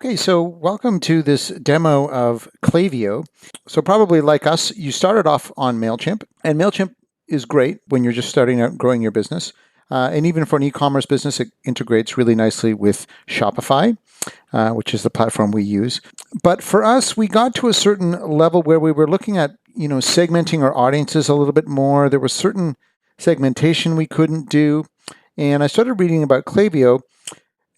Okay, so welcome to this demo of Klaviyo. So probably like us, you started off on MailChimp, and MailChimp is great when you're just starting out growing your business. And even for an e-commerce business, it integrates really nicely with Shopify, which is the platform we use. But for us, we got to a certain level where we were looking at, segmenting our audiences a little bit more. There was certain segmentation we couldn't do. And I started reading about Klaviyo.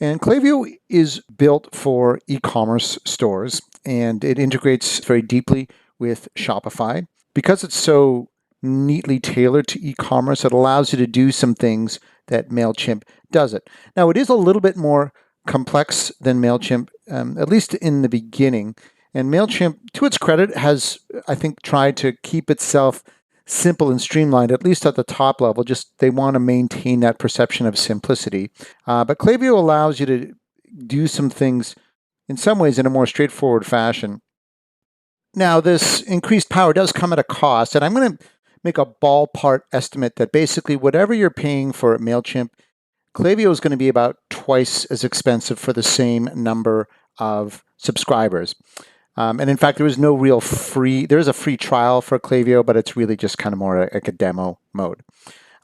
And Klaviyo is built for e-commerce stores, and it integrates very deeply with Shopify. Because it's so neatly tailored to e-commerce, it allows you to do some things that MailChimp doesn't. Now, it is a little bit more complex than MailChimp, at least in the beginning. And MailChimp, to its credit, has, I think, tried to keep itself simple and streamlined, at least at the top level. Just they want to maintain that perception of simplicity. But Klaviyo allows you to do some things in some ways in a more straightforward fashion. Now, this increased power does come at a cost, and I'm going to make a ballpark estimate that basically whatever you're paying for MailChimp, Klaviyo is going to be about twice as expensive for the same number of subscribers. And in fact, there is no real there is a free trial for Klaviyo, but it's really just kind of more like a demo mode.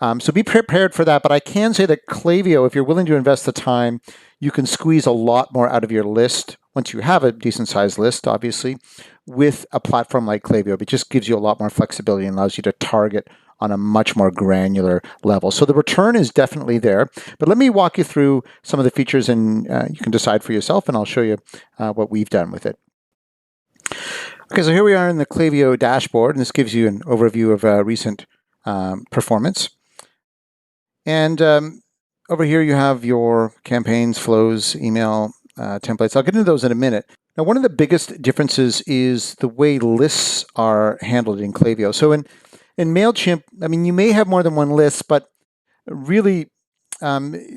So be prepared for that. But I can say that Klaviyo, if you're willing to invest the time, you can squeeze a lot more out of your list once you have a decent sized list, obviously, with a platform like Klaviyo. It just gives you a lot more flexibility and allows you to target on a much more granular level. So the return is definitely there. But let me walk you through some of the features, and you can decide for yourself, and I'll show you what we've done with it. Okay, so here we are in the Klaviyo dashboard, and this gives you an overview of recent performance. And over here you have your campaigns, flows, email templates. I'll get into those in a minute. Now, one of the biggest differences is the way lists are handled in Klaviyo. So in MailChimp, I mean, you may have more than one list, but really,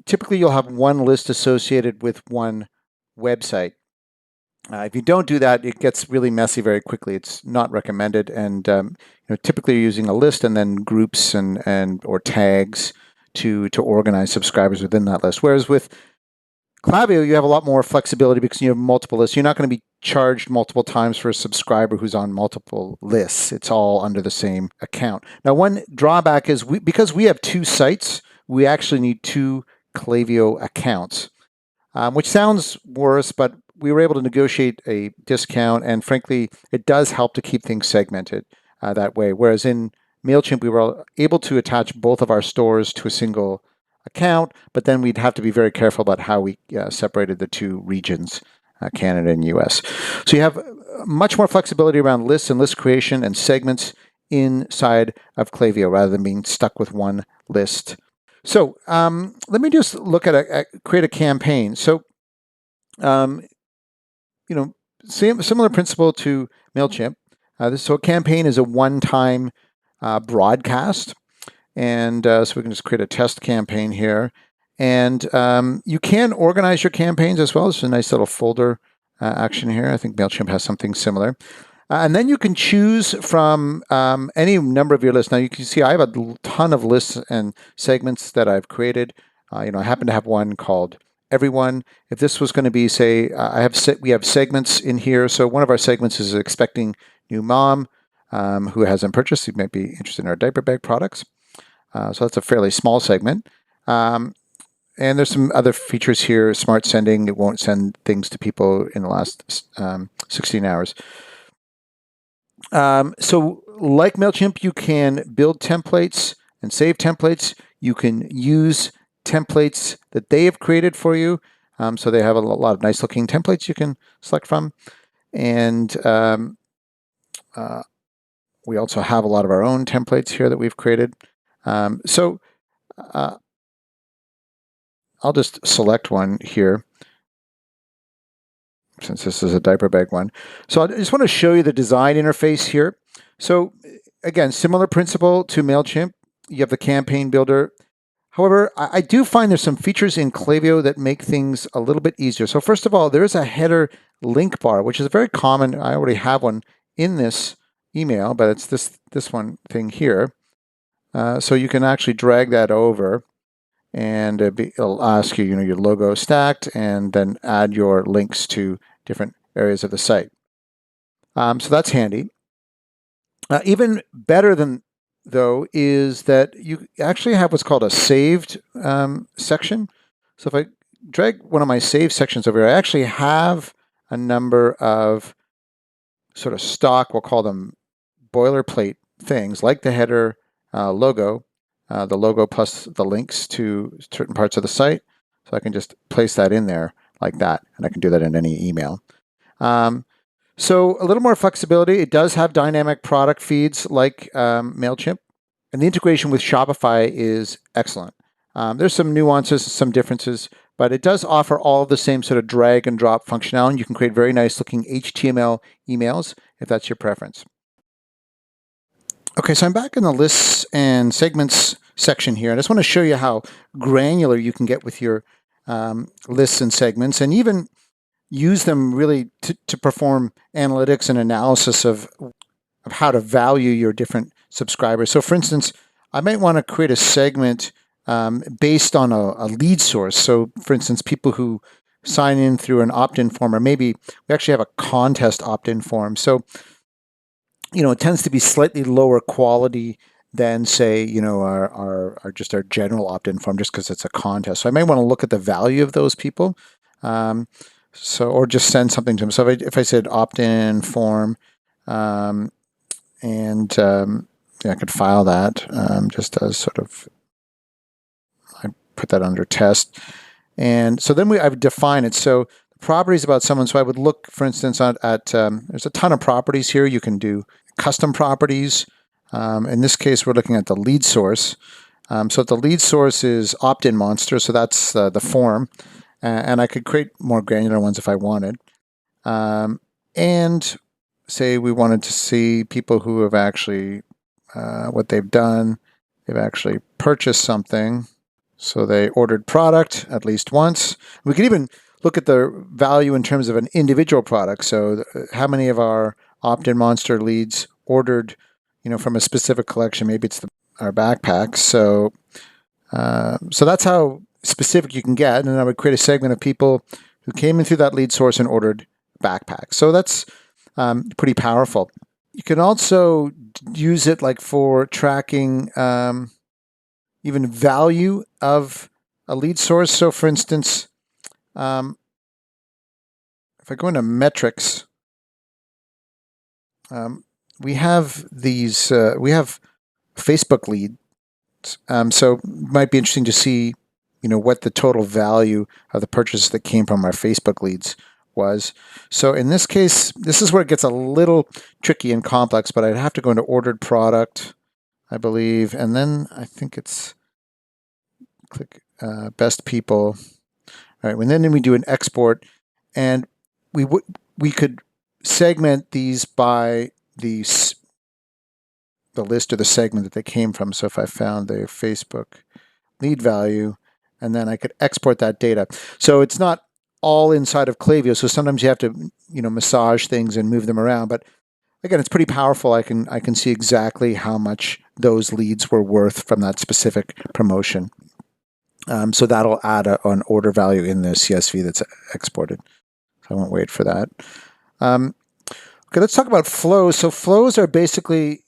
typically you'll have one list associated with one website. If you don't do that, it gets really messy very quickly. It's not recommended, and typically you're using a list and then groups and or tags to organize subscribers within that list. Whereas with Klaviyo, you have a lot more flexibility because you have multiple lists. You're not going to be charged multiple times for a subscriber who's on multiple lists. It's all under the same account. Now, one drawback is because we have two sites, we actually need two Klaviyo accounts, which sounds worse, but we were able to negotiate a discount, and frankly, it does help to keep things segmented that way. Whereas in MailChimp, we were able to attach both of our stores to a single account, but then we'd have to be very careful about how we separated the two regions, Canada and US. So you have much more flexibility around lists and list creation and segments inside of Klaviyo rather than being stuck with one list. So let me just look at create a campaign. So similar principle to MailChimp. So a campaign is a one-time broadcast. And so we can just create a test campaign here. And you can organize your campaigns as well. It's a nice little folder action here. I think MailChimp has something similar. And then you can choose from any number of your lists. Now you can see I have a ton of lists and segments that I've created. I happen to have one called Everyone. If this was going to be, say, we have segments in here. So one of our segments is expecting new mom who hasn't purchased. You might be interested in our diaper bag products. So that's a fairly small segment. And there's some other features here. Smart sending. It won't send things to people in the last 16 hours. So like MailChimp, you can build templates and save templates. You can use templates that they have created for you. So they have a lot of nice looking templates you can select from. And we also have a lot of our own templates here that we've created. So I'll just select one here since this is a diaper bag one. So I just want to show you the design interface here. So again, similar principle to MailChimp. You have the campaign builder. However, I do find there's some features in Klaviyo that make things a little bit easier. So first of all, there is a header link bar, which is very common. I already have one in this email, but it's this one thing here. So you can actually drag that over, and it'll ask you, your logo stacked, and then add your links to different areas of the site. So that's handy. Even better than though is that you actually have what's called a saved section. So if I drag one of my saved sections over here, I actually have a number of sort of stock, we'll call them boilerplate things, like the header logo, the logo plus the links to certain parts of the site. So I can just place that in there like that, and I can do that in any email. So a little more flexibility. It does have dynamic product feeds like MailChimp, and the integration with Shopify is excellent. There's some nuances, some differences, but it does offer all of the same sort of drag and drop functionality. You can create very nice looking HTML emails if that's your preference. Okay, so I'm back in the lists and segments section here. I just want to show you how granular you can get with your lists and segments, and even use them really to perform analytics and analysis of how to value your different subscribers. So for instance, I might want to create a segment based on a lead source. So for instance, people who sign in through an opt-in form, or maybe we actually have a contest opt-in form. So, it tends to be slightly lower quality than, say, our just our general opt-in form, just because it's a contest. So I might want to look at the value of those people. Or just send something to them. So if I said opt-in form, I could file that just as sort of, I put that under test. And so then I've defined it. So the properties about someone, so I would look, for instance, at there's a ton of properties here. You can do custom properties. In this case, we're looking at the lead source. So the lead source is opt-in monster. So that's the form. And I could create more granular ones if I wanted. And say we wanted to see people who have actually, what they've done, they've actually purchased something. So they ordered product at least once. We could even look at the value in terms of an individual product. So how many of our opt-in monster leads ordered, from a specific collection? Maybe it's our backpacks. So that's how specific you can get. And I would create a segment of people who came in through that lead source and ordered backpacks. So that's pretty powerful. You can also use it like for tracking even value of a lead source. So for instance, if I go into metrics, we have these, we have Facebook leads. So it might be interesting to see, what the total value of the purchases that came from our Facebook leads was. So in this case, this is where it gets a little tricky and complex, but I'd have to go into ordered product, I believe, and then I think it's click best people. All right, and then we do an export, and we could segment these by the list or the segment that they came from. So if I found their Facebook lead value, and then I could export that data. So it's not all inside of Klaviyo. So sometimes you have to, massage things and move them around. But again, it's pretty powerful. I can see exactly how much those leads were worth from that specific promotion. So that'll add an order value in the CSV that's exported. So I won't wait for that. Okay, let's talk about flows. So flows are basically,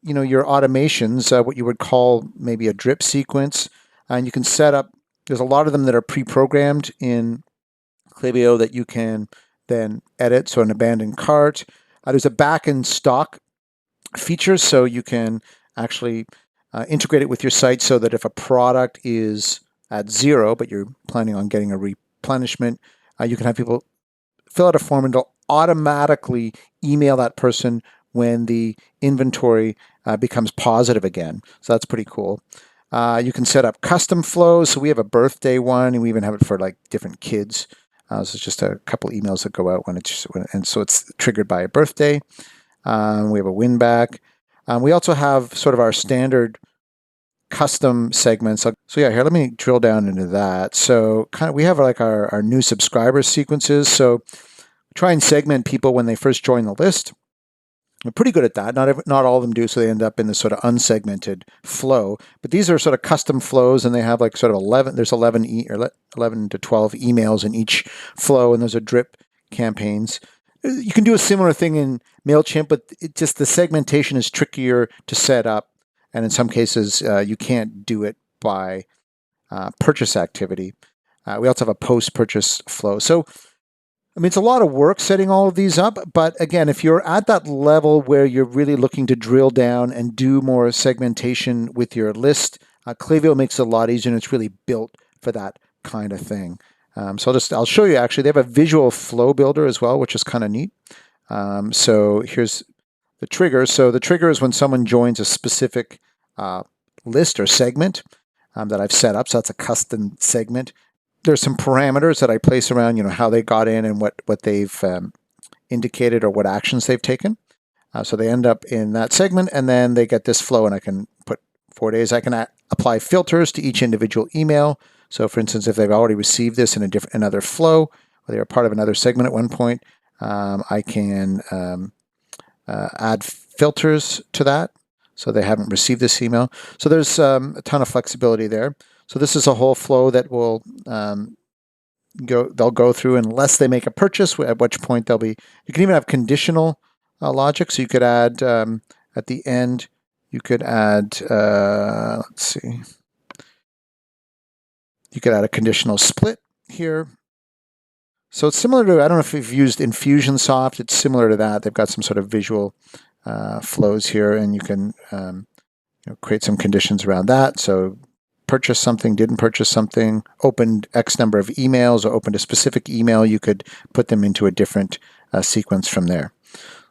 your automations, what you would call maybe a drip sequence. And you can set up, there's a lot of them that are pre-programmed in Klaviyo that you can then edit. So an abandoned cart. There's a back in stock feature, so you can actually integrate it with your site so that if a product is at 0, but you're planning on getting a replenishment, you can have people fill out a form and it'll automatically email that person when the inventory becomes positive again. So that's pretty cool. You can set up custom flows. So we have a birthday one, and we even have it for like different kids. So it's just a couple emails that go out and so it's triggered by a birthday. We have a win back. We also have sort of our standard custom segments. So yeah, here, let me drill down into that. So we have like our new subscriber sequences. So try and segment people when they first join the list. We're pretty good at that. Not all of them do, so they end up in this sort of unsegmented flow. But these are sort of custom flows, and they have like sort of 11. There's 11 to 12 emails in each flow, and there's a drip campaigns. You can do a similar thing in MailChimp, but the segmentation is trickier to set up. And in some cases, you can't do it by purchase activity. We also have a post-purchase flow. So, I mean, it's a lot of work setting all of these up. But again, if you're at that level where you're really looking to drill down and do more segmentation with your list, Klaviyo makes it a lot easier, and it's really built for that kind of thing. So I'll show you actually. They have a visual flow builder as well, which is kind of neat. So here's the trigger. So the trigger is when someone joins a specific list or segment that I've set up. So that's a custom segment. There's some parameters that I place around, how they got in and what they've indicated or what actions they've taken. So they end up in that segment, and then they get this flow, and I can put 4 days. I can apply filters to each individual email. So for instance, if they've already received this in another flow, or they are part of another segment at one point, I can add filters to that, so they haven't received this email. So there's a ton of flexibility there. So this is a whole flow that will they'll go through unless they make a purchase, at which point you can even have conditional logic. So you could add at the end, you could add, let's see, you could add a conditional split here. So it's similar to, I don't know if you've used Infusionsoft, it's similar to that. They've got some sort of visual flows here, and you can create some conditions around that. So purchase something, didn't purchase something, opened X number of emails, or opened a specific email, you could put them into a different sequence from there.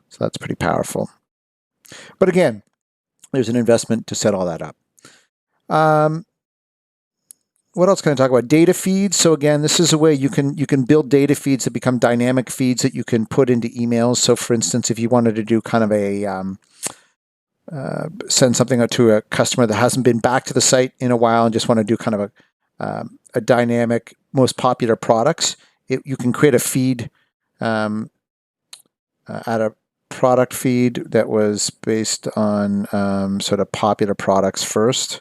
So that's pretty powerful. But again, there's an investment to set all that up. What else can I talk about? Data feeds. So again, this is a way you can build data feeds that become dynamic feeds that you can put into emails. So for instance, if you wanted to do kind of a send something out to a customer that hasn't been back to the site in a while and just want to do kind of a dynamic most popular products, you can create a feed, add a product feed that was based on sort of popular products first,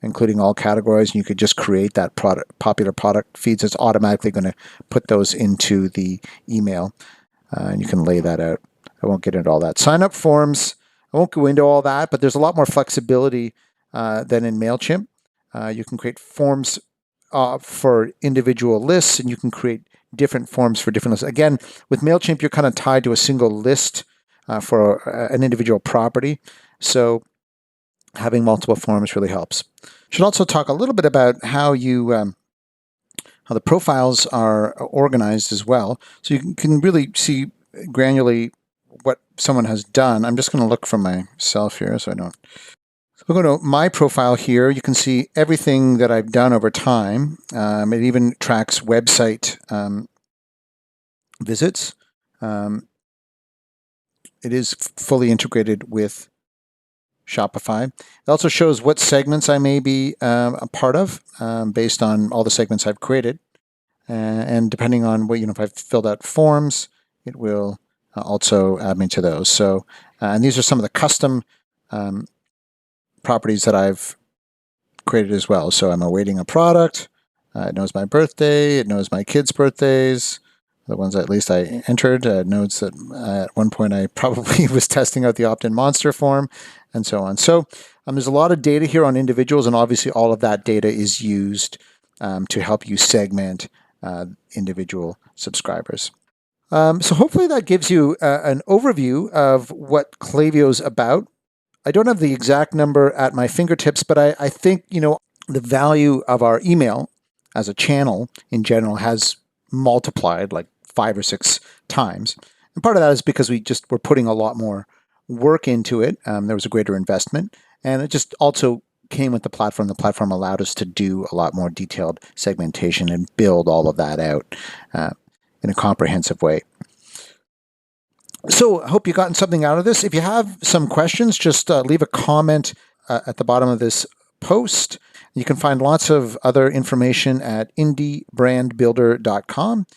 including all categories, and you could just create that popular product feeds. It's automatically going to put those into the email, and you can lay that out. I won't get into all that. Sign up forms, I won't go into all that, but there's a lot more flexibility than in MailChimp. You can create forms for individual lists, and you can create different forms for different lists. Again, with MailChimp, you're kind of tied to a single list for an individual property. So having multiple forms really helps. Should also talk a little bit about how how the profiles are organized as well. So you can really see granularly what someone has done. I'm just going to look for myself here so I don't. So we'll go to my profile here. You can see everything that I've done over time. It even tracks website visits. It is fully integrated with Shopify. It also shows what segments I may be a part of based on all the segments I've created. And depending on what, if I've filled out forms, it will also add me to those. So, and these are some of the custom properties that I've created as well. So I'm awaiting a product. It knows my birthday. It knows my kids' birthdays. The ones at least I entered. Notes that at one point I probably was testing out the opt-in monster form, and so on. So there's a lot of data here on individuals, and obviously all of that data is used to help you segment individual subscribers. So hopefully that gives you an overview of what Klaviyo is about. I don't have the exact number at my fingertips, but I think, the value of our email as a channel in general has multiplied like 5 or 6 times. And part of that is because we're putting a lot more work into it. There was a greater investment, and it just also came with the platform. The platform allowed us to do a lot more detailed segmentation and build all of that out in a comprehensive way. So I hope you've gotten something out of this. If you have some questions, just leave a comment at the bottom of this post. You can find lots of other information at indiebrandbuilder.com,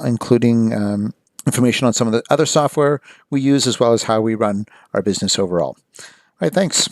including information on some of the other software we use, as well as how we run our business overall. All right, thanks.